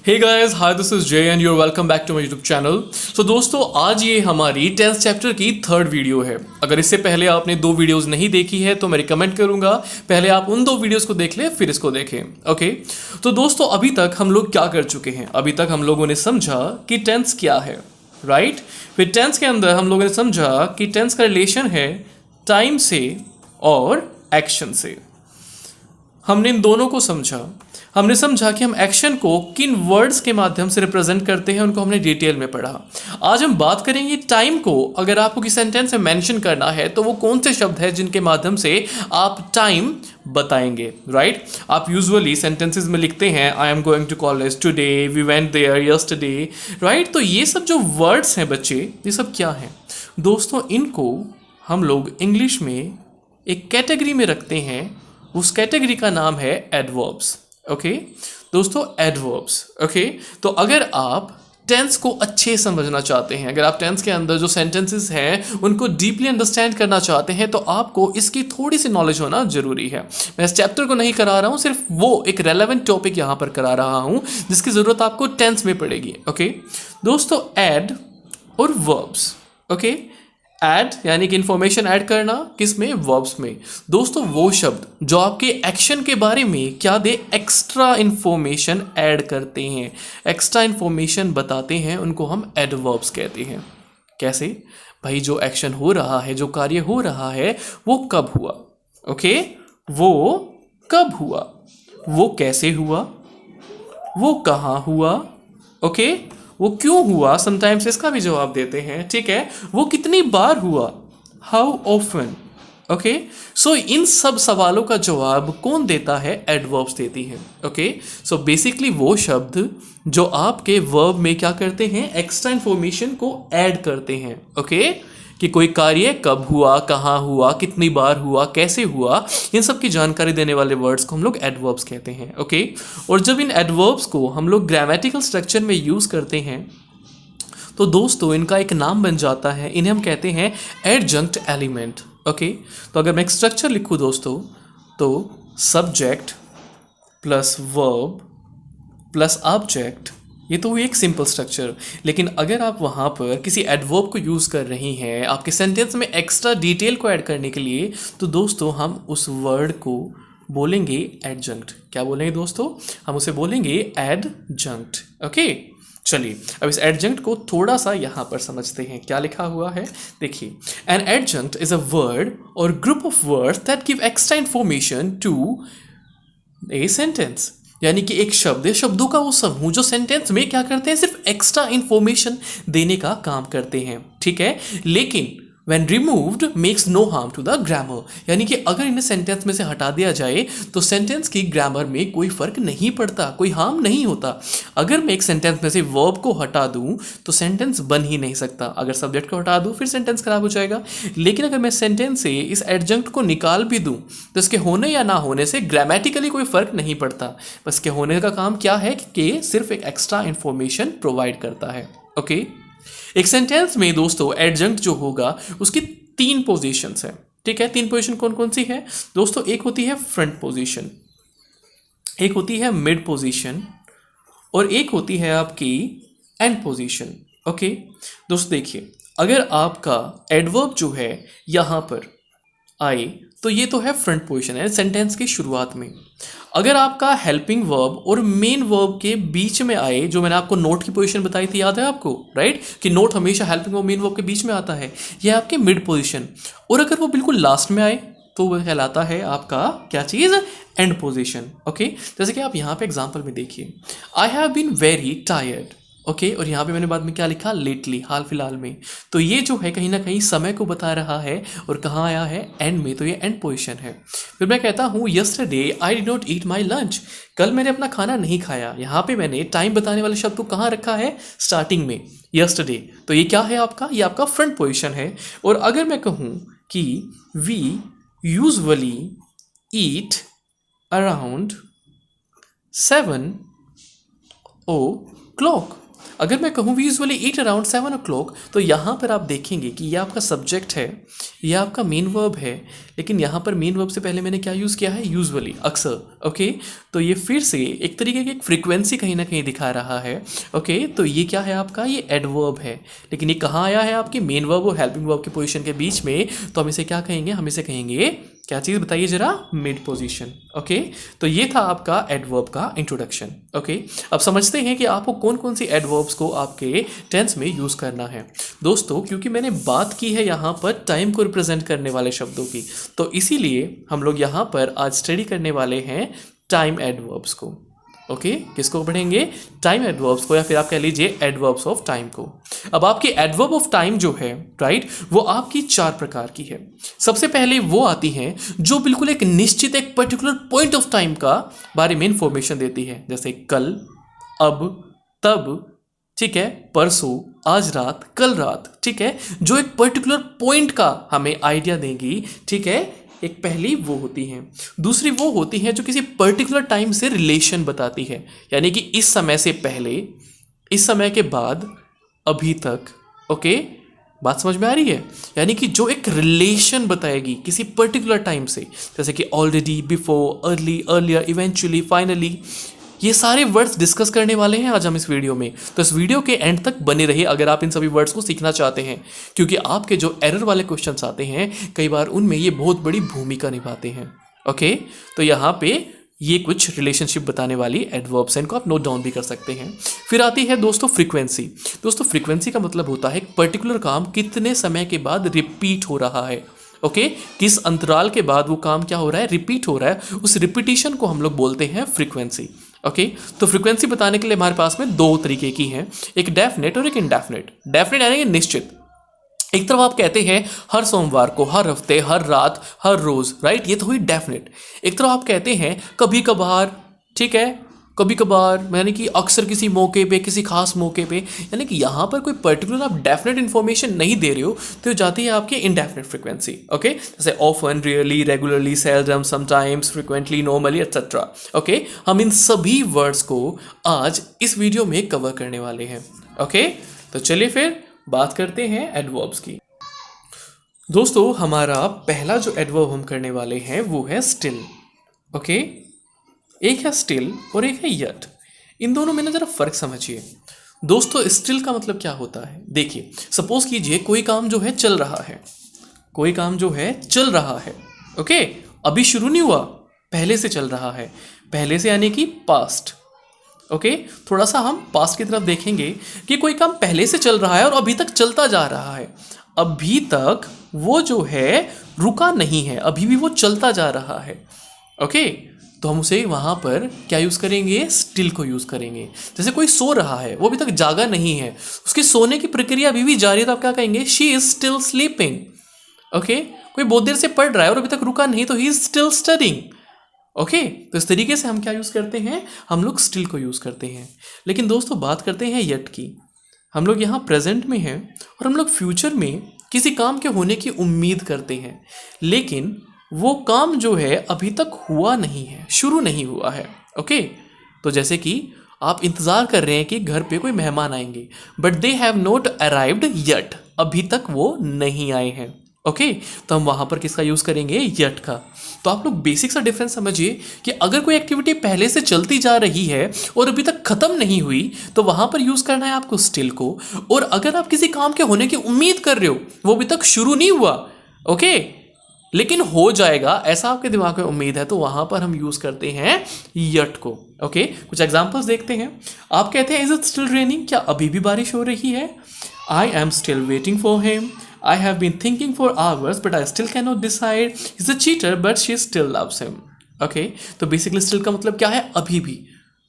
Hey guys, hi, this is Jay and you're welcome back to my YouTube channel. So दोस्तों, आज ये हमारी 10th chapter की third video है। अगर इससे पहले आपने दो वीडियोस नहीं देखी है तो मैं रिकमेंड करूंगा पहले आप उन दो वीडियोस को देख लें फिर इसको देखें। ओके, तो दोस्तों अभी तक हम लोग क्या कर चुके हैं? अभी तक हम लोगों ने समझा कि टेंस क्या है, राइट? फिर टेंस के अंदर हम लोगों ने समझा कि टेंस का रिलेशन है टाइम से और एक्शन से। हमने इन दोनों को समझा। हमने समझा कि हम एक्शन को किन वर्ड्स के माध्यम से रिप्रेजेंट करते हैं, उनको हमने डिटेल में पढ़ा। आज हम बात करेंगे टाइम को। अगर आपको किसी सेंटेंस में मेंशन करना है तो वो कौन से शब्द हैं जिनके माध्यम से आप टाइम बताएंगे, राइट? आप यूजुअली सेंटेंसेस में लिखते हैं I am going to college today, we went there yesterday, right? तो ये सब जो वर्ड्स हैं बच्चे, ये सब क्या हैं दोस्तों? इनको हम लोग इंग्लिश में एक कैटेगरी में रखते हैं। उस कैटेगरी का नाम है एडवर्ब्स। ओके दोस्तों, एडवर्ब्स। ओके, तो अगर आप टेंस को अच्छे समझना चाहते हैं, अगर आप टेंस के अंदर जो सेंटेंसेस हैं उनको डीपली अंडरस्टैंड करना चाहते हैं, तो आपको इसकी थोड़ी सी नॉलेज होना जरूरी है। मैं इस चैप्टर को नहीं करा रहा हूँ, सिर्फ वो एक रेलेवेंट टॉपिक यहाँ पर करा रहा हूँ जिसकी ज़रूरत आपको टेंस में पड़ेगी। ओके दोस्तों, एड और वर्ब्स। ओके, ऐड यानी कि इंफॉर्मेशन ऐड करना, किस में? वर्ब्स में। दोस्तों वो शब्द जो आपके एक्शन के बारे में क्या दे, एक्स्ट्रा इंफॉर्मेशन ऐड करते हैं, एक्स्ट्रा इंफॉर्मेशन बताते हैं, उनको हम एडवर्ब्स कहते हैं। कैसे भाई? जो एक्शन हो रहा है, जो कार्य हो रहा है, वो कब हुआ? ओके, वो कब हुआ, वो कैसे हुआ, वो कहाँ हुआ, ओके, वो क्यों हुआ, समटाइम्स इसका भी जवाब देते हैं, ठीक है? वो कितनी बार हुआ, हाउ ऑफन। ओके, सो इन सब सवालों का जवाब कौन देता है? एडवर्ब्स देती है। ओके, सो बेसिकली वो शब्द जो आपके वर्ब में क्या करते हैं, एक्स्ट्रा इंफॉर्मेशन को ऐड करते हैं। ओके, कि कोई कार्य कब हुआ, कहाँ हुआ, कितनी बार हुआ, कैसे हुआ, इन सब की जानकारी देने वाले वर्ड्स को हम लोग एडवर्ब्स कहते हैं। ओके, और जब इन एडवर्ब्स को हम लोग ग्रामेटिकल स्ट्रक्चर में यूज़ करते हैं तो दोस्तों इनका एक नाम बन जाता है, इन्हें हम कहते हैं एडजंक्ट एलिमेंट। ओके, तो अगर मैं एक स्ट्रक्चर लिखूँ दोस्तों, तो subject plus verb plus object, ये तो हुई एक सिंपल स्ट्रक्चर। लेकिन अगर आप वहाँ पर किसी एडवर्ब को यूज़ कर रही हैं आपके सेंटेंस में एक्स्ट्रा डिटेल को ऐड करने के लिए, तो दोस्तों हम उस वर्ड को बोलेंगे एडजंक्ट। क्या बोलेंगे दोस्तों? हम उसे बोलेंगे एडजंक्ट। ओके, चलिए अब इस एडजंक्ट को थोड़ा सा यहाँ पर समझते हैं। क्या लिखा हुआ है देखिए, an adjunct is a word और group of words that give extra information to a sentence. यानी कि एक शब्द है, शब्दों का वो समूह जो सेंटेंस में क्या करते हैं, सिर्फ एक्स्ट्रा इंफॉर्मेशन देने का काम करते हैं, ठीक है? लेकिन when removed makes no harm to the grammar, यानी कि अगर इन्हें सेंटेंस में से हटा दिया जाए तो सेंटेंस की ग्रामर में कोई फर्क नहीं पड़ता, कोई हार्म नहीं होता। अगर मैं एक सेंटेंस में से वर्ब को हटा दूं तो सेंटेंस बन ही नहीं सकता। अगर सब्जेक्ट को हटा दूं फिर सेंटेंस खराब हो जाएगा। लेकिन अगर मैं सेंटेंस से इस एडजंक्ट को निकाल भी दूं तो इसके होने या ना होने से ग्रामेटिकली कोई फर्क नहीं पड़ता। बस के होने का काम क्या है कि सिर्फ एक एक्स्ट्रा इंफॉर्मेशन प्रोवाइड करता है। ओके, एक सेंटेंस में दोस्तों एडजंक्ट जो होगा उसकी तीन पोजीशंस हैं, ठीक है? तीन पोजीशन कौन कौन सी है दोस्तों? एक होती है फ्रंट पोजीशन, एक होती है मिड पोजीशन और एक होती है आपकी एंड पोजीशन। ओके दोस्तों, देखिए अगर आपका एडवर्ब जो है यहाँ पर आए तो ये तो है फ्रंट पोजीशन है सेंटेंस की शुरुआत में। अगर आपका हेल्पिंग वर्ब और मेन वर्ब के बीच में आए, जो मैंने आपको नोट की पोजीशन बताई थी, याद है आपको, राइट? कि नोट हमेशा हेल्पिंग और मेन वर्ब के बीच में आता है, यह है आपके मिड पोजीशन। और अगर वो बिल्कुल लास्ट में आए तो वह कहलाता है आपका क्या चीज़? And position. ओके, जैसे कि आप यहाँ पे एग्जाम्पल में देखिए, I have been very tired. Okay, और यहाँ पे मैंने बाद में क्या लिखा? लेटली, हाल फिलहाल में। तो ये जो है कहीं ना कहीं समय को बता रहा है और कहाँ आया है? एंड में, तो ये एंड पोजीशन है। फिर मैं कहता हूँ yesterday I did not eat my lunch, कल मैंने अपना खाना नहीं खाया। यहाँ पे मैंने टाइम बताने वाले शब्द को कहाँ रखा है? स्टार्टिंग में, यस्टरडे। तो ये क्या है आपका? ये आपका फ्रंट पोजीशन है। और अगर मैं कहूँ कि we usually eat around 7 o'clock, अगर मैं कहूँ we usually eat around 7 o'clock, तो यहाँ पर आप देखेंगे कि ये आपका सब्जेक्ट है, ये आपका मेन वर्ब है, लेकिन यहाँ पर मेन वर्ब से पहले मैंने क्या यूज़ किया है, यूजुअली, अक्सर। ओके, तो ये फिर से एक तरीके की एक फ्रीक्वेंसी कहीं ना कहीं दिखा रहा है। ओके, तो ये क्या है आपका, ये एडवर्ब है, लेकिन ये कहाँ आया है आपकी मेन वर्ब और हेल्पिंग वर्ब की पोजीशन के बीच में, तो हम इसे क्या कहेंगे, हम इसे कहेंगे क्या चीज़ बताइए जरा, मिड पोजीशन। ओके, तो ये था आपका एडवर्ब का इंट्रोडक्शन। ओके, अब समझते हैं कि आपको कौन कौन सी एडवर्ब्स को आपके टेंस में यूज़ करना है। दोस्तों, क्योंकि मैंने बात की है यहाँ पर टाइम को रिप्रेजेंट करने वाले शब्दों की, तो इसीलिए हम लोग यहाँ पर आज स्टडी करने वाले हैं टाइम एडवर्ब्स को। ओके, किसको पढ़ेंगे, टाइम एडवर्ब्स को, या फिर आप कह लीजिए एडवर्ब्स ऑफ टाइम को। अब आपकी एडवर्ब ऑफ टाइम जो है, राइट, वो आपकी 4 प्रकार की है। सबसे पहले वो आती हैं जो बिल्कुल एक निश्चित, एक पर्टिकुलर पॉइंट ऑफ टाइम का बारे में इंफॉर्मेशन देती है, जैसे कल, अब, तब, ठीक है, परसों, आज रात, कल रात, ठीक है, जो एक पर्टिकुलर पॉइंट का हमें आइडिया देंगी। ठीक है, एक पहली वो होती हैं। दूसरी वो होती हैं जो किसी पर्टिकुलर टाइम से रिलेशन बताती है, यानी कि इस समय से पहले, इस समय के बाद, अभी तक। ओके, बात समझ में आ रही है, यानी कि जो एक रिलेशन बताएगी किसी पर्टिकुलर टाइम से, जैसे कि already, before, early, earlier, eventually, finally. ये सारे वर्ड्स डिस्कस करने वाले हैं आज हम इस वीडियो में, तो इस वीडियो के एंड तक बने रहिए अगर आप इन सभी वर्ड्स को सीखना चाहते हैं, क्योंकि आपके जो एरर वाले क्वेश्चंस आते हैं कई बार उनमें ये बहुत बड़ी भूमिका निभाते हैं। ओके, तो यहाँ पे ये कुछ रिलेशनशिप बताने वाली एडवर्ब्स हैं, इनको आप नोट डाउन भी कर सकते हैं। फिर आती है दोस्तों फ्रीक्वेंसी। दोस्तों, फ्रीक्वेंसी का मतलब होता है एक पर्टिकुलर काम कितने समय के बाद रिपीट हो रहा है। ओके, किस अंतराल के बाद वो काम क्या हो रहा है, रिपीट हो रहा है, उस रिपीटिशन को हम लोग बोलते हैं फ्रीक्वेंसी। ओके, तो फ्रीक्वेंसी बताने के लिए हमारे पास में 2 तरीके की हैं, एक डेफिनेट और एक इनडेफिनेट। डेफिनेट यानी कि निश्चित, एक तरफ आप कहते हैं हर सोमवार को, हर हफ्ते, हर रात, हर रोज, राइट, ये तो हुई डेफिनेट। एक तरफ आप कहते हैं कभी कभार, ठीक है, कभी कभार यानी कि अक्सर, किसी मौके पे, किसी खास मौके पे, यानी कि यहाँ पर कोई पर्टिकुलर आप डेफिनेट इन्फॉर्मेशन नहीं दे रहे हो, तो जाती है आपकी इनडेफिनेट फ्रीक्वेंसी। ओके, जैसे often, rarely, regularly, seldom, sometimes, frequently, normally, etcetera. Okay, हम इन सभी वर्ड्स को आज इस वीडियो में कवर करने वाले हैं। ओके, तो चलिए फिर बात करते हैं एडवर्ब्स की। दोस्तों, हमारा पहला जो एडवर्ब हम करने वाले हैं वो है स्टिल। ओके, एक है स्टिल और एक है यट। इन दोनों में ना जरा फर्क समझिए। दोस्तों, स्टिल का मतलब क्या होता है, देखिए, सपोज कीजिए कोई काम जो है चल रहा है, कोई काम जो है चल रहा है। ओके, अभी शुरू नहीं हुआ, पहले से चल रहा है, पहले से यानी कि पास्ट। ओके, थोड़ा सा हम पास्ट की तरफ देखेंगे कि कोई काम पहले से चल रहा है और अभी तक चलता जा रहा है, अभी तक वो जो है रुका नहीं है, अभी भी वो चलता जा रहा है। ओके, तो हम उसे वहाँ पर क्या यूज़ करेंगे, स्टिल को यूज़ करेंगे। जैसे कोई सो रहा है, वो अभी तक जागा नहीं है, उसकी सोने की प्रक्रिया अभी भी जारी है, तो आप क्या कहेंगे, she is still sleeping. Okay, कोई बहुत देर से पढ़ रहा है और अभी तक रुका नहीं, तो he is still studying. Okay, तो इस तरीके से हम क्या यूज़ करते हैं, हम लोग स्टिल को यूज़ करते हैं। लेकिन दोस्तों, बात करते हैं यट की। हम लोग यहाँ प्रेजेंट में हैं और हम लोग फ्यूचर में किसी काम के होने की उम्मीद करते हैं, लेकिन वो काम जो है अभी तक हुआ नहीं है, शुरू नहीं हुआ है। ओके, तो जैसे कि आप इंतज़ार कर रहे हैं कि घर पे कोई मेहमान आएंगे, but they have not arrived yet, अभी तक वो नहीं आए हैं। ओके, तो हम वहाँ पर किसका यूज़ करेंगे, यट का। तो आप लोग बेसिक सा डिफरेंस समझिए कि अगर कोई एक्टिविटी पहले से चलती जा रही है और अभी तक ख़त्म नहीं हुई, तो वहाँ पर यूज़ करना है आपको स्टिल को। और अगर आप किसी काम के होने की उम्मीद कर रहे हो, वो अभी तक शुरू नहीं हुआ, ओके, लेकिन हो जाएगा, ऐसा आपके दिमाग में उम्मीद है, तो वहां पर हम यूज करते हैं यट को। ओके, कुछ एग्जांपल्स देखते हैं। आप कहते हैं इज इट स्टिल रेनिंग, क्या अभी भी बारिश हो रही है। I am still waiting for him, I have been thinking for hours but I still can not decide, is a cheater but she still loves him. Okay, तो basically still का मतलब क्या है, अभी भी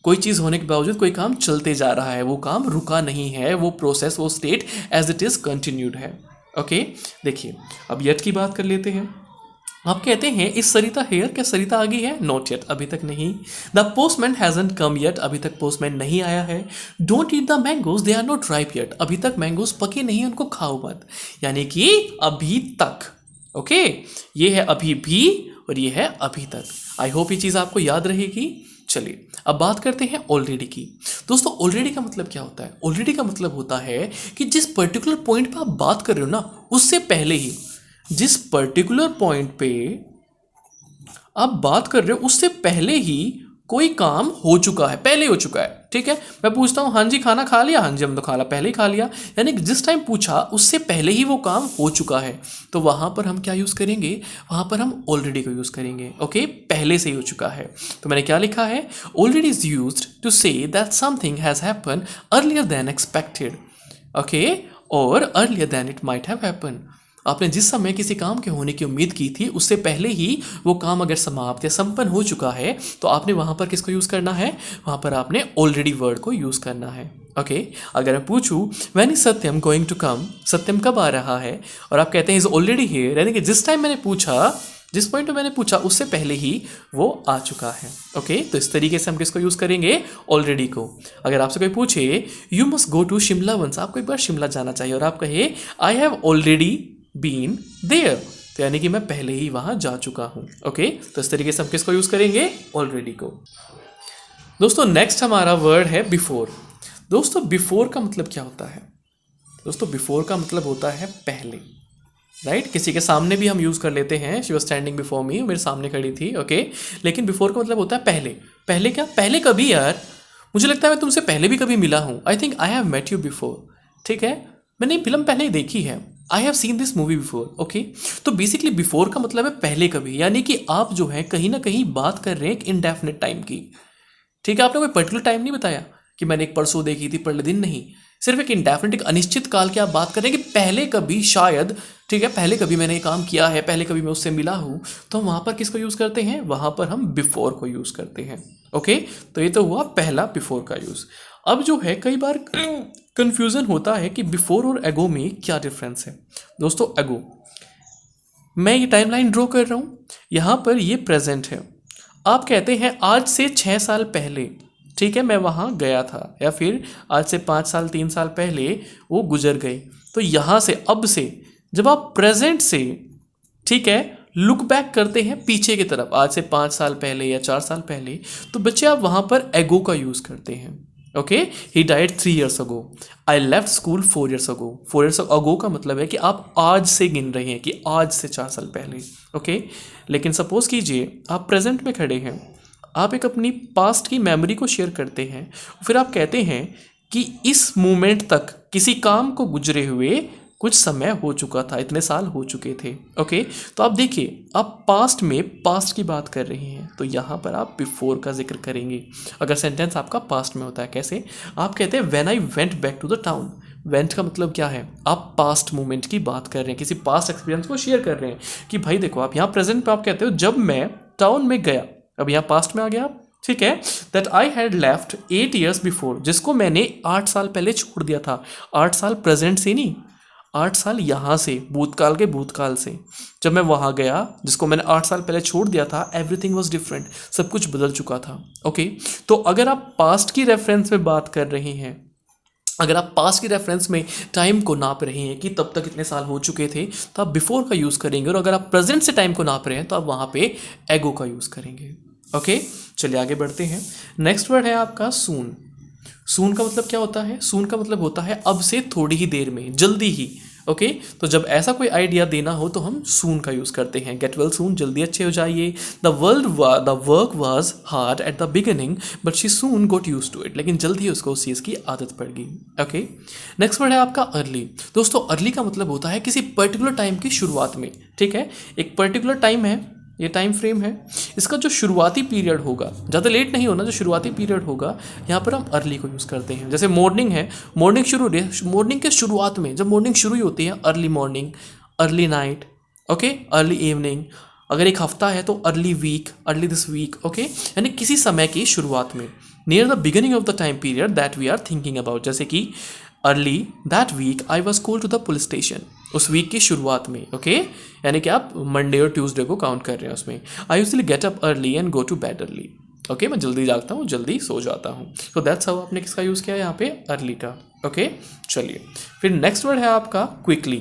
कोई चीज़ होने के बावजूद कोई काम चलते जा रहा है, वो काम रुका नहीं है, वो प्रोसेस, वो state as it is continued है। ओके, देखिए, अब यट की बात कर लेते हैं। आप कहते हैं इस सरिता हेयर, क्या सरिता आ गई है, नॉट येट, अभी तक नहीं। The postman hasn't come yet, अभी तक पोस्टमैन नहीं आया है। Don't eat the mangoes, they are not ripe yet, अभी तक मैंगोज पके नहीं, उनको खाओ मत, यानी कि अभी तक। ओके, ये है अभी भी और ये है अभी तक। आई होप ये चीज़ आपको याद रहेगी। चलिए अब बात करते हैं ऑलरेडी की। दोस्तों ऑलरेडी का मतलब क्या होता है? ऑलरेडी का मतलब होता है कि जिस पर्टिकुलर पॉइंट पे आप बात कर रहे हो ना, उससे पहले ही, जिस पर्टिकुलर पॉइंट पे आप बात कर रहे हो उससे पहले ही कोई काम हो चुका है, पहले हो चुका है। ठीक है, मैं पूछता हूँ हाँ जी खाना खा लिया, हाँ जी हम तो खाना पहले ही खा लिया, यानी कि जिस टाइम पूछा उससे पहले ही वो काम हो चुका है। तो वहाँ पर हम क्या यूज़ करेंगे? वहाँ पर हम ऑलरेडी को यूज़ करेंगे। ओके, पहले से ही हो चुका है। तो मैंने क्या लिखा है? Already is used to say that something has happen earlier than expected. Okay, और earlier than it might have happen. आपने जिस समय किसी काम के होने की उम्मीद की थी उससे पहले ही वो काम अगर समाप्त या संपन्न हो चुका है तो आपने वहाँ पर किसको यूज़ करना है? वहाँ पर आपने ऑलरेडी वर्ड को यूज़ करना है। ओके, अगर मैं पूछूं when is Satyam going to come, Satyam कब आ रहा है, और आप कहते हैं इज ऑलरेडी हियर, यानी कि जिस टाइम मैंने पूछा, जिस पॉइंट पे मैंने पूछा उससे पहले ही वो आ चुका है। ओके, तो इस तरीके से हम किसको यूज़ करेंगे? ऑलरेडी को। अगर आपसे कोई पूछे you must go to Shimla once, आपको एक बार शिमला जाना चाहिए, और आप कहे I have already been there, तो यानी कि मैं पहले ही वहां जा चुका हूं। ओके, तो इस तरीके से हम किसको यूज करेंगे? ऑलरेडी को। दोस्तों नेक्स्ट हमारा वर्ड है बिफोर। दोस्तों बिफोर का मतलब क्या होता है? दोस्तों बिफोर का मतलब होता है पहले, राइट? किसी के सामने भी हम यूज कर लेते हैं, she was standing before me, मेरे सामने खड़ी थी। ओके, लेकिन बिफोर का मतलब होता है पहले। पहले क्या? पहले कभी यार, मुझे लगता है मैं तुमसे पहले भी कभी मिला हूं। I think I have met you before. ठीक है, मैंने फिल्म पहले ही देखी है, I have seen this movie before. Okay, तो बेसिकली बिफोर का मतलब है पहले कभी, यानी कि आप जो है कहीं ना कहीं बात कर रहे हैं एक इनडेफिनेट टाइम की। ठीक है, आपने कोई पर्टिकुलर टाइम नहीं बताया कि मैंने एक परसों देखी थी, पहले दिन नहीं, सिर्फ एक इंडेफिनिट, एक अनिश्चित काल की आप बात कर रहे हैं कि पहले कभी शायद, ठीक है, पहले कभी मैंने ये काम किया है, पहले कभी मैं उससे मिला हूँ। तो हम वहाँ पर किसको यूज़ करते हैं? वहाँ पर हम बिफोर को यूज़ करते हैं। ओके, तो ये तो हुआ पहला बिफोर का यूज़। अब जो है कई बार कन्फ्यूज़न होता है कि बिफोर और एगो में क्या डिफरेंस है। दोस्तों एगो, मैं ये टाइमलाइन ड्रॉ कर रहा हूँ, यहाँ पर ये प्रेजेंट है। आप कहते हैं आज से 6 साल पहले, ठीक है, मैं वहाँ गया था, या फिर आज से 5 साल 3 साल पहले वो गुजर गए। तो यहाँ से, अब से, जब आप प्रेजेंट से, ठीक है, लुक बैक करते हैं पीछे की तरफ, आज से 5 साल पहले या 4 साल पहले, तो बच्चे आप वहाँ पर एगो का यूज़ करते हैं। Okay, he died 3 years ago, I left school 4 years ago। 4 years ago का मतलब है कि आप आज से गिन रहे हैं, कि आज से 4 साल पहले। ओके, लेकिन सपोज कीजिए आप प्रेजेंट में खड़े हैं, आप एक अपनी पास्ट की मेमोरी को शेयर करते हैं, फिर आप कहते हैं कि इस मोमेंट तक किसी काम को गुजरे हुए कुछ समय हो चुका था, इतने साल हो चुके थे। ओके, तो आप देखिए, आप पास्ट में पास्ट की बात कर रहे हैं, तो यहाँ पर आप बिफोर का जिक्र करेंगे अगर सेंटेंस आपका पास्ट में होता है। कैसे? आप कहते हैं when I went back to the town. Went का मतलब क्या है? आप पास्ट मोमेंट की बात कर रहे हैं, किसी पास्ट एक्सपीरियंस को शेयर कर रहे हैं कि भाई देखो, आप यहाँ प्रेजेंट पे आप कहते हो जब मैं टाउन में गया, अब यहाँ पास्ट में आ गया आप, ठीक है, that I had left 8 years before, जिसको मैंने 8 साल पहले छोड़ दिया था। 8 साल प्रेजेंट से नहीं, 8 साल यहाँ से, भूतकाल के भूतकाल से, जब मैं वहाँ गया जिसको मैंने 8 साल पहले छोड़ दिया था, एवरीथिंग वॉज डिफरेंट, सब कुछ बदल चुका था। ओके, तो अगर आप पास्ट की रेफरेंस में बात कर रहे हैं, अगर आप पास्ट की रेफरेंस में टाइम को नाप रहे हैं कि तब तक इतने साल हो चुके थे, तो आप बिफोर का यूज़ करेंगे, और अगर आप प्रेजेंट से टाइम को नाप रहे हैं तो आप वहाँ पे एगो का यूज़ करेंगे। ओके, चलिए आगे बढ़ते हैं। नेक्स्ट वर्ड है आपका सून। सून का मतलब क्या होता है? सून का मतलब होता है अब से थोड़ी ही देर में, जल्दी ही। ओके, तो जब ऐसा कोई आइडिया देना हो तो हम सून का यूज़ करते हैं। गेट वेल सून, जल्दी अच्छे हो जाइए। The work was hard at the beginning but she soon got use to it, लेकिन जल्दी उसको उस चीज़ की आदत पड़ गई। ओके, नेक्स्ट वर्ड है आपका अर्ली। दोस्तों अर्ली का मतलब होता है किसी पर्टिकुलर टाइम की शुरुआत में। ठीक है, एक पर्टिकुलर टाइम है, ये टाइम फ्रेम है, इसका जो शुरुआती पीरियड होगा, ज़्यादा लेट नहीं होना, जो शुरुआती पीरियड होगा यहाँ पर हम अर्ली को यूज़ करते हैं। जैसे मॉर्निंग है, मॉर्निंग शुरू हो रही है, मॉर्निंग के शुरुआत में, जब मॉर्निंग शुरू ही होती है, early morning, early night, okay, early evening. अगर एक हफ्ता है तो early week, early this week. Okay, यानी किसी समय की शुरुआत में, near the beginning of the time period that we are thinking about. जैसे कि early that week I was called to the police station, उस वीक की शुरुआत में। ओके, यानी कि आप मंडे और ट्यूसडे को काउंट कर रहे हैं उसमें। I usually get up early and go to bed early. Okay, मैं जल्दी जागता हूँ, जल्दी सो जाता हूँ। तो दैट्स हाउ आपने किसका यूज़ किया यहाँ पे? अर्ली का। ओके, चलिए फिर नेक्स्ट वर्ड है आपका क्विकली।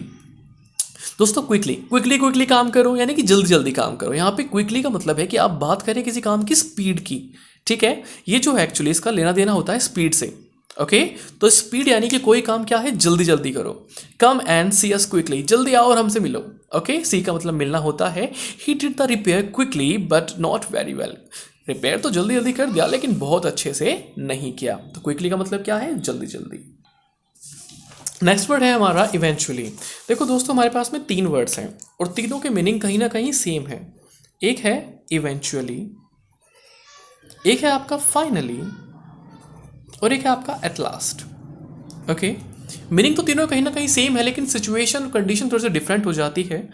दोस्तों क्विकली काम करो, यानी कि जल्दी जल्दी काम करो। यहाँ पे क्विकली का मतलब है कि आप बात करें किसी काम की स्पीड की। ठीक है, ये जो है एक्चुअली इसका लेना देना होता है स्पीड से। ओके, तो स्पीड यानी कि कोई काम क्या है, जल्दी जल्दी करो। Come and C us quickly, जल्दी आओ और हमसे मिलो। ओके, सी का मतलब मिलना होता है। He did the repair quickly but not very well, repair तो जल्दी जल्दी कर दिया लेकिन बहुत अच्छे से नहीं किया। तो क्विकली का मतलब क्या है, जल्दी जल्दी। नेक्स्ट वर्ड है हमारा इवेंचुअली। देखो दोस्तों, हमारे पास में 3 वर्ड्स हैं और तीनों के मीनिंग कहीं ना कहीं सेम है। एक है इवेंचुअली, एक है आपका फाइनली, और एक है आपका एट लास्ट। ओके, मीनिंग तो तीनों कहीं ना कहीं सेम है लेकिन सिचुएशन कंडीशन थोड़ी सी डिफरेंट हो जाती है।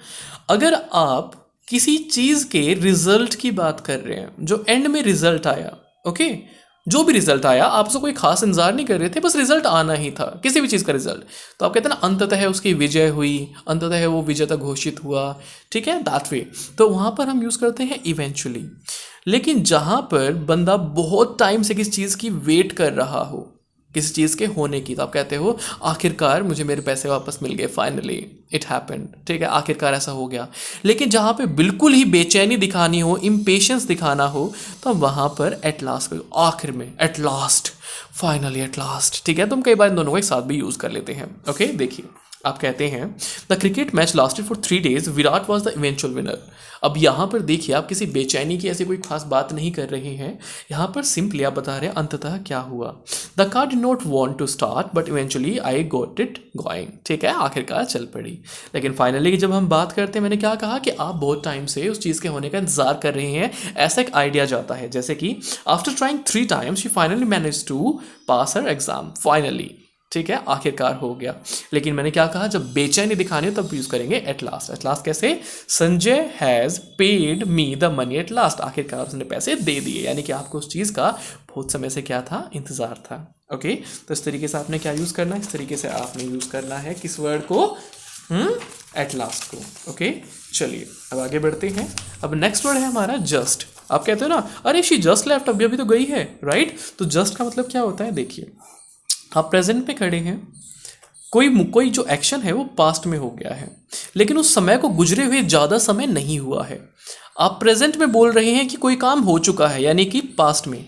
अगर आप किसी चीज़ के रिजल्ट की बात कर रहे हैं, जो एंड में रिजल्ट आया, ओके, जो भी रिजल्ट आया, आपसे कोई खास इंतजार नहीं कर रहे थे, बस रिजल्ट आना ही था किसी भी चीज़ का रिजल्ट, तो आप कहते हैं ना अंततः उसकी विजय हुई, अंततः वो विजेता घोषित हुआ। ठीक है, दैट वे, तो वहाँ पर हम यूज़ करते हैं इवेंचुअली। लेकिन जहाँ पर बंदा बहुत टाइम से किसी चीज़ की वेट कर रहा हो, किसी चीज़ के होने की, तो आप कहते हो आखिरकार मुझे मेरे पैसे वापस मिल गए, फाइनली इट हैपेंड। ठीक है, आखिरकार ऐसा हो गया। लेकिन जहाँ पे बिल्कुल ही बेचैनी दिखानी हो, इम्पेशंस दिखाना हो, तो वहाँ पर एट लास्ट करो, आखिर में, at last, finally, at last. ठीक है, तो हम कई बार इन दोनों को एक साथ भी यूज़ कर लेते हैं। ओके, देखिए आप कहते हैं the cricket match lasted for 3 days, Virat was the eventual winner. अब यहाँ पर देखिए, आप किसी बेचैनी की ऐसी कोई खास बात नहीं कर रहे हैं, यहाँ पर सिंपली आप बता रहे हैं अंततः क्या हुआ। The car did not want to start but eventually I got it going. ठीक है, आखिरकार चल पड़ी। लेकिन फाइनली की जब हम बात करते हैं, मैंने क्या कहा कि आप बहुत टाइम से उस चीज़ के होने का इंतजार कर रहे हैं, ऐसा एक आइडिया जाता है। जैसे कि after trying 3 times she finally manage to pass her exam, finally. ठीक है, आखिरकार हो गया। लेकिन मैंने क्या कहा, जब बेचैनी दिखानी हो तब यूज करेंगे एट लास्ट। एट लास्ट कैसे, Sanjay has paid me the money at last, आखिरकार उसने पैसे दे दिए, यानी कि आपको उस चीज़ का बहुत समय से क्या था, इंतजार था। ओके, तो इस तरीके से आपने क्या यूज़ करना है, इस तरीके से आपने यूज़ करना है किस वर्ड को, एट लास्ट को। ओके, चलिए अब आगे बढ़ते हैं। अब नेक्स्ट वर्ड है हमारा जस्ट। आप कहते हो ना, अरे शी जस्ट लेफ्ट, अभी तो गई है, राइट। तो जस्ट का मतलब क्या होता है, देखिए आप प्रेजेंट में खड़े हैं, कोई जो एक्शन है वो पास्ट में हो गया है, लेकिन उस समय को गुजरे हुए ज़्यादा समय नहीं हुआ है। आप प्रेजेंट में बोल रहे हैं कि कोई काम हो चुका है, यानी कि पास्ट में,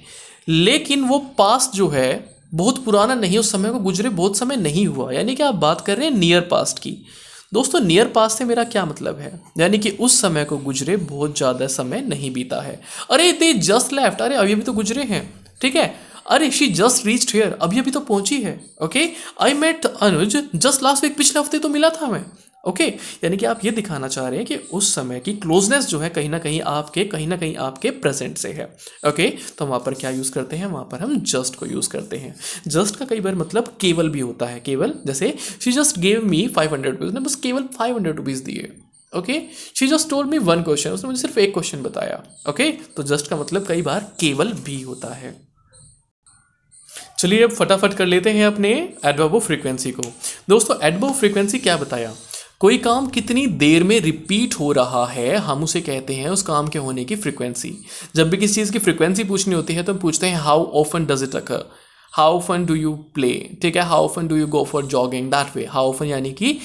लेकिन वो पास्ट जो है बहुत पुराना नहीं, उस समय को गुजरे बहुत समय नहीं हुआ, यानी कि आप बात कर रहे हैं नियर पास्ट की। दोस्तों, नियर पास्ट से मेरा क्या मतलब है, यानी कि उस समय को गुजरे बहुत ज़्यादा समय नहीं बीता है। अरे दे जस्ट लेफ्ट, अरे अभी तो गुजरे हैं। ठीक है, अरे शी जस्ट रीच्ड हियर, अभी तो पहुंची है। Okay, I met Anuj just last week, पिछले हफ्ते तो मिला था मैं। ओके, यानी कि आप ये दिखाना चाह रहे हैं कि उस समय की क्लोजनेस जो है कहीं ना कहीं आपके प्रेजेंट से है। ओके, तो वहाँ पर क्या यूज़ करते हैं, वहाँ पर हम जस्ट को यूज़ करते हैं। जस्ट का कई बार मतलब केवल भी होता है, केवल, जैसे she just gave me 500 rupees, ने बस केवल 500 रुपीज़ दिए। Okay, she just told me 1 question, उसने मुझे सिर्फ एक क्वेश्चन बताया। ओके, तो जस्ट का मतलब कई बार केवल भी होता है। चलिए अब फटाफट कर लेते हैं अपने एडवर्ब ऑफ फ्रीक्वेंसी को। दोस्तों, एडवर्ब ऑफ फ्रीक्वेंसी क्या बताया, कोई काम कितनी देर में रिपीट हो रहा है, हम उसे कहते हैं उस काम के होने की फ्रीक्वेंसी। जब भी किसी चीज़ की फ्रीक्वेंसी पूछनी होती है तो हम पूछते हैं how often does it occur, how often do you play. ठीक है, how often do you go for jogging, that way, how often यानी कि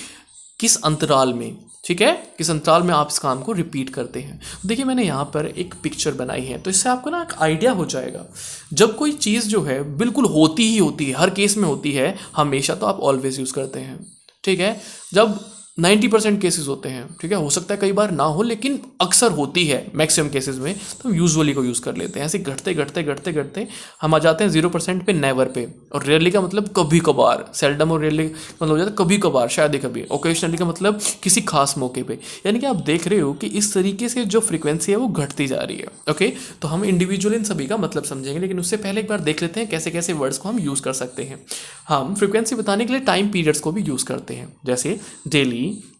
किस अंतराल में। ठीक है, किस अंतराल में आप इस काम को रिपीट करते हैं। देखिए मैंने यहाँ पर एक पिक्चर बनाई है, तो इससे आपको ना एक आइडिया हो जाएगा। जब कोई चीज़ जो है बिल्कुल होती ही होती है, हर केस में होती है, हमेशा तो आप ऑलवेज यूज़ करते हैं। ठीक है, जब 90% केसेस होते हैं, ठीक है, हो सकता है कई बार ना हो, लेकिन अक्सर होती है मैक्सिमम केसेस में, तो हम यूजुअली को यूज़ कर लेते हैं। ऐसे घटते घटते घटते घटते हम आ जाते हैं 0% पे, नेवर पे। और रेयरली का मतलब कभी कभार, सेल्डम, और रेयरली मतलब हो जाता है कभी कभार, शायद ही कभी। ओकेजनली का मतलब किसी खास मौके पे। यानी कि आप देख रहे हो कि इस तरीके से जो फ्रीक्वेंसी है वो घटती जा रही है। ओके, तो हम इंडिविजुअल इन सभी का मतलब समझेंगे, लेकिन उससे पहले एक बार देख लेते हैं कैसे कैसे वर्ड्स को हम यूज़ कर सकते हैं। हम फ्रीक्वेंसी बताने के लिए टाइम पीरियड्स को भी यूज़ करते हैं, जैसे daily,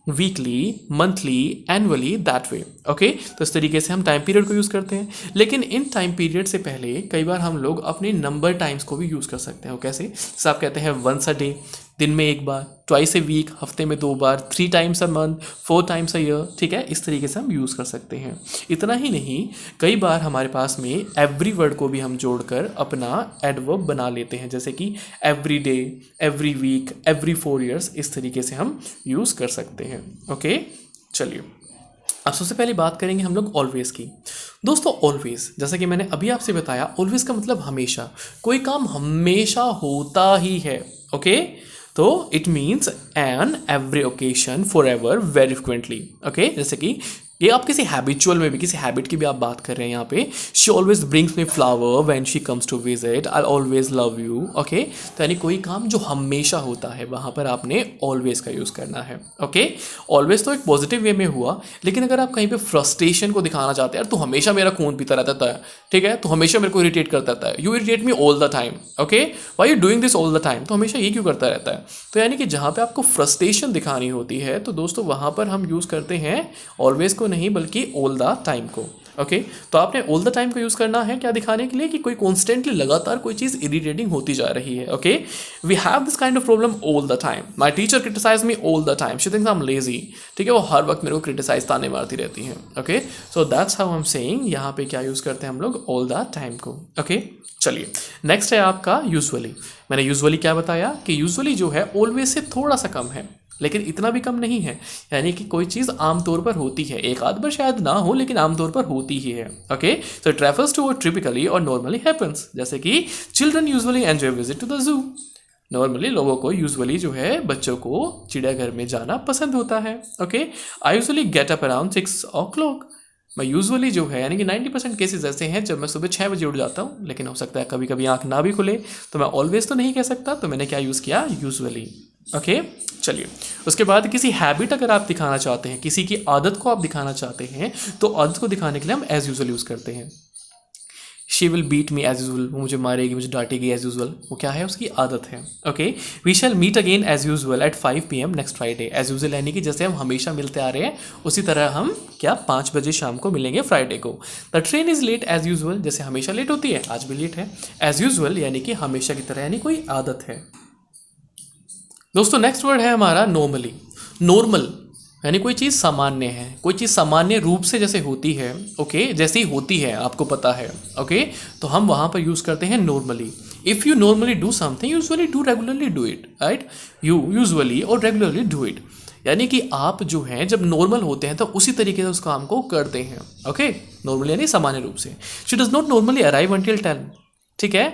weekly, monthly, annually, that way. Okay, तो इस तरीके से हम टाइम पीरियड को यूज़ करते हैं। लेकिन इन टाइम पीरियड से पहले कई बार हम लोग अपने नंबर टाइम्स को भी यूज़ कर सकते हैं। कैसे, जैसे आप कहते हैं वंस अ डे, दिन में एक बार, ट्वाइस ए वीक, हफ्ते में 2 बार, 3 times a month, 4 times a year. ठीक है, इस तरीके से हम यूज़ कर सकते हैं। इतना ही नहीं, कई बार हमारे पास में एवरी वर्ड को भी हम जोड़कर अपना एडवर्ब बना लेते हैं, जैसे कि every day, every week, every 4 years, इस तरीके से हम यूज़ कर सकते हैं। ओके, चलिए अब सबसे पहले बात करेंगे हम लोग ऑलवेज की। दोस्तों ऑलवेज, जैसा कि मैंने अभी आपसे बताया, ऑलवेज का मतलब हमेशा, कोई काम हमेशा होता ही है। ओके, तो it means an every occasion for ever very frequently. Okay, जैसे कि ये आप किसी हैबिचुअल में भी, किसी हैबिट की भी आप बात कर रहे हैं यहाँ पे, she always brings me flower when she comes to visit, I always love you. Okay, तो यानी कोई काम जो हमेशा होता है वहाँ पर आपने ऑलवेज का यूज़ करना है। ओके, ऑलवेज तो एक पॉजिटिव वे में हुआ, लेकिन अगर आप कहीं पे फ्रस्ट्रेशन को दिखाना चाहते हैं, यार तू हमेशा मेरा खून पीता रहता है, ठीक है, तो हमेशा मेरे को इरिटेट करता रहता है, you irritate me all the time. Okay, why you doing this all the time, तो हमेशा ये क्यों करता रहता है। तो यानी कि जहाँ पे आपको फ्रस्ट्रेशन दिखानी होती है, तो दोस्तों वहाँ पर हम यूज़ करते हैं ऑलवेज को नहीं, बल्कि ऑल द टाइम को। ओके, तो आपने ऑल द टाइम को यूज़ करना है क्या दिखाने के लिए, कि कोई कॉन्स्टेंटली लगातार कोई चीज़ इरिटेटिंग होती जा रही है। Okay, we have this kind of problem all the time, my teacher criticise me all the time, she thinks I am lazy. ठीक है, वो हर वक्त मेरे को क्रिटिसाइज ताने मारती रहती हैं। Okay, so that's how I am saying, यहाँ पे क्या यूज़ करते हैं हम लोग, ऑल द टाइम को। ओके, चलिए नेक्स्ट है आपका यूजुअली। मैंने यूजुअली क्या बताया कि यूजुअली जो है ऑलवेज से थोड़ा सा कम है, लेकिन इतना भी कम नहीं है, यानी कि कोई चीज़ आमतौर पर होती है, एक आध बार शायद ना हो, लेकिन आमतौर पर होती ही है। Okay, so it refers to what typically और नॉर्मली हैपेंस, जैसे कि children usually enjoy visit to the zoo. Normally लोगों को यूजुअली जो है, बच्चों को चिड़ियाघर में जाना पसंद होता है। ओके, आई usually get up around 6 o'clock। मैं यूजुअली जो है, यानी कि 90% केसेस ऐसे हैं जब मैं सुबह 6 बजे उठ जाता हूँ, लेकिन हो सकता है कभी कभी आँख ना भी खुले, तो मैं ऑलवेज तो नहीं कह सकता, तो मैंने क्या यूज़ किया, यूजुअली। ओके, चलिए उसके बाद किसी हैबिट अगर आप दिखाना चाहते हैं, किसी की आदत को आप दिखाना चाहते हैं, तो आदत को दिखाने के लिए हम एज यूजुअल यूज़ करते हैं। She will beat me as usual, वो मुझे मारेगी, मुझे डांटेगी एज यूजुअल, वो क्या है, उसकी आदत है। Okay, we shall meet again as usual at 5 PM next Friday. As usual यानी कि जैसे हम हमेशा मिलते आ रहे हैं, उसी तरह हम क्या 5 बजे शाम को मिलेंगे फ्राइडे को। The train is late as usual, जैसे हमेशा लेट होती है, आज भी लेट है। एज यूजुअल यानी कि हमेशा की तरह, यानी कोई आदत है। दोस्तों नेक्स्ट वर्ड है हमारा नॉर्मली। नॉर्मल यानी कोई चीज़ सामान्य है, कोई चीज़ सामान्य रूप से जैसे होती है। ओके, जैसी होती है, आपको पता है। ओके, तो हम वहाँ पर यूज़ करते हैं normally. If you normally do something, usually do regularly do it, right, you usually और रेगुलरली डू इट, यानी कि आप जो हैं जब नॉर्मल होते हैं तो उसी तरीके से उस काम को करते हैं। ओके, नॉर्मली यानी सामान्य रूप से। She does not normally arrive until 10, ठीक है,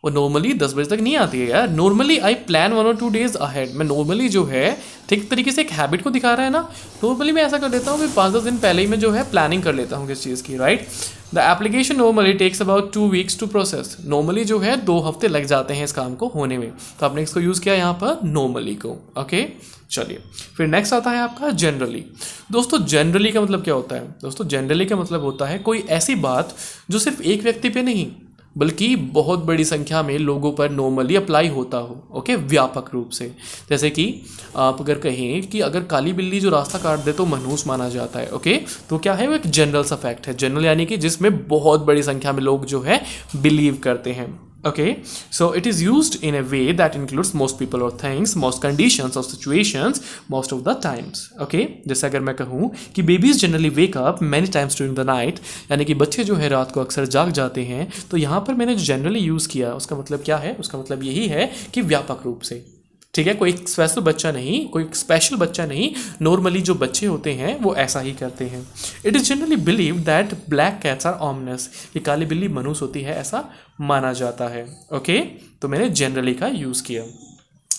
वो नॉर्मली 10 बजे तक नहीं आती है यार। Normally I plan 1 or 2 days ahead, मैं नॉर्मली जो है ठीक तरीके से एक हैबिट को दिखा रहा है ना, नॉर्मली मैं ऐसा कर लेता हूँ कि 5-10 दिन पहले ही मैं जो है प्लानिंग कर लेता हूँ किस चीज़ की, right. The application normally takes about 2 weeks to process, normally जो है 2 हफ्ते लग जाते हैं इस काम को होने में, तो आपने इसको यूज़ किया यहाँ पर नॉर्मली को। ओके, चलिए फिर नेक्स्ट आता है आपका जनरली। दोस्तों जनरली का मतलब क्या होता है, दोस्तों जनरली का मतलब होता है कोई ऐसी बात जो सिर्फ एक व्यक्ति पे नहीं बल्कि बहुत बड़ी संख्या में लोगों पर नॉर्मली अप्लाई होता हो। ओके, व्यापक रूप से, जैसे कि आप अगर कहें कि अगर काली बिल्ली जो रास्ता काट दे तो मनहूस माना जाता है। ओके, तो क्या है, वो एक जनरल सा फैक्ट है। जनरल यानी कि जिसमें बहुत बड़ी संख्या में लोग जो है बिलीव करते हैं। Okay, so it is used in a way that includes most people or things, most conditions or situations, most of the times. Okay, जैसे अगर मैं कहूँ कि babies generally wake up many times during the night, यानी कि बच्चे जो है रात को अक्सर जाग जाते हैं, तो यहाँ पर मैंने generally यूज़ किया, उसका मतलब क्या है, उसका मतलब यही है कि व्यापक रूप से, ठीक है, कोई स्पेशल बच्चा नहीं, कोई स्पेशल बच्चा नहीं, नॉर्मली जो बच्चे होते हैं वो ऐसा ही करते हैं। It is generally believe that black cats are ominous, कि काली बिल्ली मनहूस होती है, ऐसा माना जाता है। ओके, तो मैंने जनरली का यूज़ किया।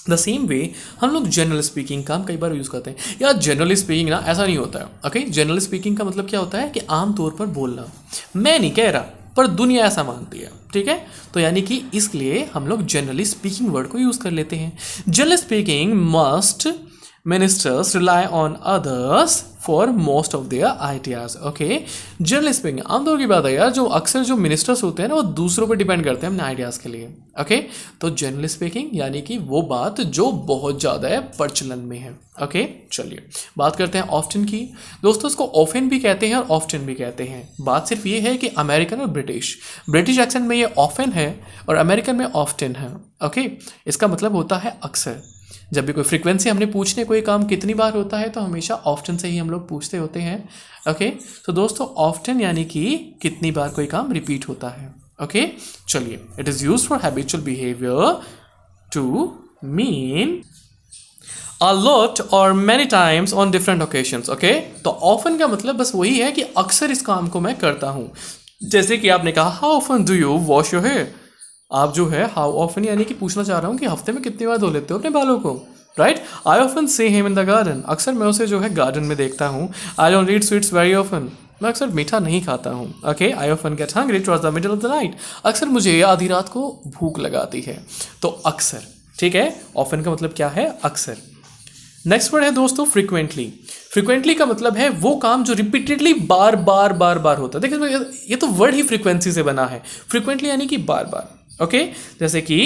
द सेम वे हम लोग जनरल स्पीकिंग का हम कई बार यूज़ करते हैं। यार जनरली स्पीकिंग ना ऐसा नहीं होता है। ओके, जनरल स्पीकिंग का मतलब क्या होता है कि आमतौर पर बोलना, मैं नहीं कह रहा पर दुनिया ऐसा मानती है, ठीक है, तो यानी कि इसलिए हम लोग जनरली स्पीकिंग वर्ड को यूज़ कर लेते हैं। Generally speaking must ministers rely on others for most of their ideas. Okay, generally speaking आमतौर की बात है यार, जो अक्सर जो मिनिस्टर्स होते हैं ना वो दूसरों पर डिपेंड करते हैं अपने आइडियाज़ के लिए। ओके, तो जनरली स्पीकिंग यानी कि वो बात जो बहुत ज़्यादा है, प्रचलन में है। ओके, चलिए बात करते हैं ऑफ्टन की। दोस्तों इसको ऑफन भी कहते हैं और ऑफ्टन भी कहते हैं। बात सिर्फ ये है कि अमेरिकन और ब्रिटिश एक्सेंट में ये ऑफन है और अमेरिकन में ऑफ्टन है। ओके, इसका मतलब होता है अक्सर। जब भी कोई फ्रीक्वेंसी हमने पूछने कोई काम कितनी बार होता है तो हमेशा ऑफ्टन से ही हम लोग पूछते होते हैं। ओके, तो दोस्तों ऑफ्टन यानी कि कितनी बार कोई काम रिपीट होता है। ओके, चलिए it is used for habitual behaviour to mean a lot or many times on different occasions. Okay, तो ऑफन का मतलब बस वही है कि अक्सर इस काम को मैं करता हूँ. जैसे कि आपने कहा how often do you wash your hair. आप जो है हाउ ऑफन यानी कि पूछना चाह रहा हूँ कि हफ्ते में कितनी बार धो लेते हो अपने बालों को, right. I often see him in the garden. अक्सर मैं उसे जो है गार्डन में देखता हूँ. I don't eat sweets very often. मैं अक्सर मीठा नहीं खाता हूँ. Okay, I often get hungry towards the middle of the night. अक्सर मुझे आधी रात को भूख लगाती है. तो अक्सर, ठीक है. ऑफन का मतलब क्या है? अक्सर. नेक्स्ट वर्ड है दोस्तों फ्रीक्वेंटली. फ्रीक्वेंटली का मतलब है वो काम जो रिपीटेडली बार बार बार बार होता है. देखिए ये तो वर्ड ही फ्रीक्वेंसी से बना है. फ्रीक्वेंटली यानी कि बार बार. ओके, जैसे कि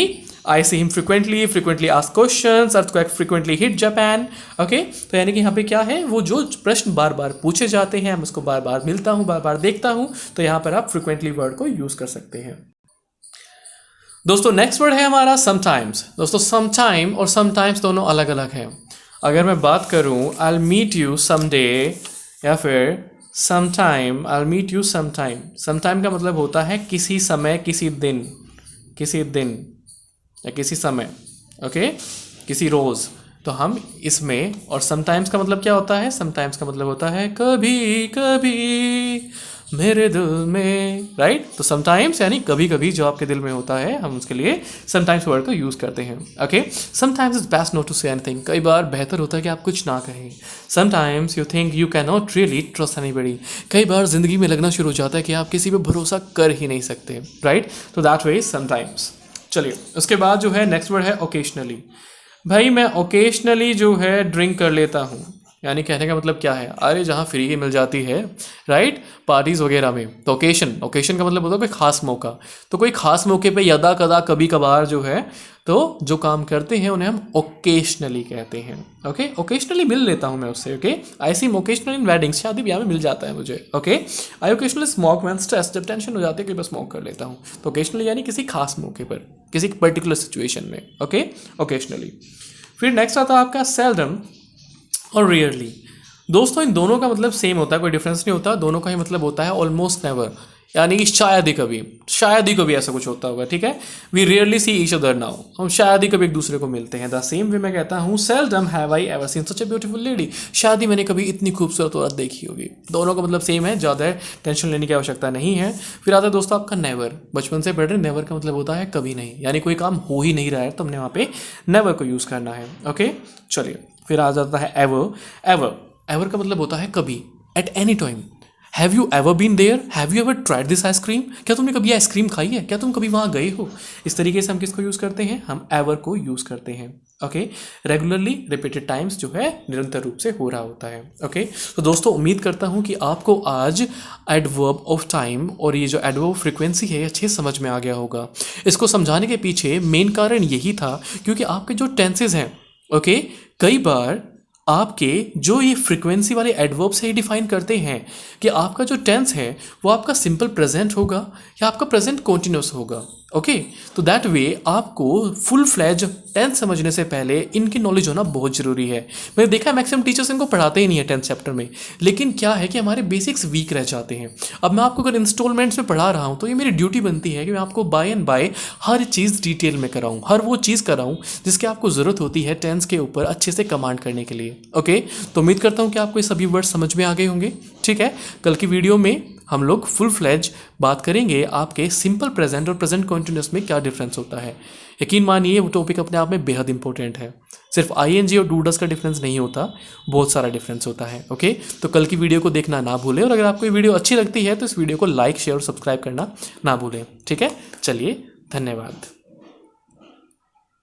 I see him frequently ask questions, earthquake frequently hit Japan. Okay, तो यानी कि यहाँ पे क्या है, वो जो प्रश्न बार बार पूछे जाते हैं, मैं उसको बार बार मिलता हूँ, बार बार देखता हूँ. तो यहाँ पर आप फ्रीक्वेंटली वर्ड को यूज कर सकते हैं. दोस्तों नेक्स्ट वर्ड है हमारा समटाइम्स. दोस्तों समटाइम और समटाइम्स दोनों अलग अलग हैं. अगर मैं बात करूं I will meet you someday या फिर sometime I will meet you sometime. Sometime का मतलब होता है किसी समय, किसी दिन या किसी समय. ओके, किसी रोज़. तो हम इसमें, और समटाइम्स का मतलब क्या होता है? समटाइम्स का मतलब होता है कभी कभी मेरे दिल में, राइट. तो समटाइम्स यानी कभी कभी जो आपके दिल में होता है, हम उसके लिए समटाइम्स वर्ड का यूज़ करते हैं. Okay, sometimes is best not to say anything. कई बार बेहतर होता है कि आप कुछ ना कहें. Sometimes you think you can not really trust anybody. कई बार जिंदगी में लगना शुरू हो जाता है कि आप किसी पे भरोसा कर ही नहीं सकते, राइट. तो दैट वे समटाइम्स. चलिए, उसके बाद जो है नेक्स्ट वर्ड है ओकेशनली. भाई मैं ओकेशनली जो है ड्रिंक कर लेता हूँ. यानी कहने का मतलब क्या है? अरे जहाँ फ्री की मिल जाती है, राइट, पार्टीज़ वगैरह में. तो ओकेशन का मतलब होता है कोई खास मौका. तो कोई खास मौके पे यदा कदा कभी कभार जो है, तो जो काम करते हैं उन्हें हम ओकेशनली कहते हैं. ओके, ओकेशनली मिल लेता हूँ मैं उससे. ओके, आई सी ओकेशनली इन वेडिंग्स. शादी ब्याह में मिल जाता है मुझे. Okay, I occasionally smoke when stress. जब टेंशन हो जाती है कि बस स्मोक कर लेता हूँ. तो ओकेशनली यानी किसी खास मौके पर, किसी पर्टिकुलर सिचुएशन में. Okay, occasionally. फिर नेक्स्ट आता है आपका सेल्डम और रियरली. दोस्तों इन दोनों का मतलब सेम होता है, कोई डिफरेंस नहीं होता. दोनों का ही मतलब होता है ऑलमोस्ट नेवर, यानी कि शायद ही कभी ऐसा कुछ होता होगा. ठीक है, we rarely see each other now. हम शायद ही कभी एक दूसरे को मिलते हैं. द सेम वे मैं कहता हूँ seldom have I ever seen such a beautiful lady. शायद ही मैंने कभी इतनी खूबसूरत औरत देखी होगी. दोनों का मतलब सेम है, ज़्यादा टेंशन लेने की आवश्यकता नहीं है. फिर आता है दोस्तों आपका नेवर. बचपन से पढ़ रहे, नेवर का मतलब होता है कभी नहीं, यानी कोई काम हो ही नहीं रहा है तो हमने वहाँ पे नेवर को यूज़ करना है. ओके, चलिए. फिर आ जाता है एवर का मतलब होता है कभी, at any time. Have you ever been there? Have you ever tried this ice cream? क्या तुमने कभी आइसक्रीम खाई है? क्या तुम कभी वहाँ गए हो? इस तरीके से हम किसको यूज़ करते हैं? हम एवर को यूज़ करते हैं. ओके, रेगुलरली रिपीटेड टाइम्स जो है निरंतर रूप से हो रहा होता है. ओके, तो दोस्तों उम्मीद करता हूँ कि आपको आज एडवर्ब ऑफ टाइम और ये जो एडवर्ब फ्रीक्वेंसी है अच्छे समझ में आ गया होगा. इसको समझाने के पीछे मेन कारण यही था क्योंकि आपके जो टेंसेज हैं, ओके, कई बार आपके जो ये फ्रीक्वेंसी वाले एडवर्ब से ही डिफाइन करते हैं कि आपका जो टेंस है वो आपका सिंपल प्रेजेंट होगा या आपका प्रेजेंट कॉन्टिन्यूस होगा. ओके, तो दैट वे आपको फुल फ्लैज टेंस समझने से पहले इनकी नॉलेज होना बहुत ज़रूरी है. मैंने देखा है मैक्सिमम टीचर्स इनको पढ़ाते ही नहीं है 10th चैप्टर में, लेकिन क्या है कि हमारे बेसिक्स वीक रह जाते हैं. अब मैं आपको अगर इंस्टॉलमेंट्स में पढ़ा रहा हूँ तो ये मेरी ड्यूटी बनती है कि मैं आपको बाय एंड बाय हर चीज़ डिटेल में कराऊँ, हर वो चीज़ कराऊँ जिसकी आपको ज़रूरत होती है टेंस के ऊपर अच्छे से कमांड करने के लिए. ओके, तो उम्मीद करता हूँ कि आपको ये सभी वर्ड समझ में आ गए होंगे. ठीक है, कल की वीडियो में हम लोग फुल फ्लैज बात करेंगे आपके सिंपल प्रेजेंट और प्रेजेंट कॉन्टिन्यूस में क्या डिफरेंस होता है. यकीन मानिए वो टॉपिक अपने आप में बेहद इंपॉर्टेंट है. सिर्फ आईएनजी और डू डज का डिफरेंस नहीं होता, बहुत सारा डिफरेंस होता है. ओके, तो कल की वीडियो को देखना ना भूलें और अगर आपको ये वीडियो अच्छी लगती है तो इस वीडियो को लाइक शेयर और सब्सक्राइब करना ना भूलें. ठीक है, चलिए, धन्यवाद.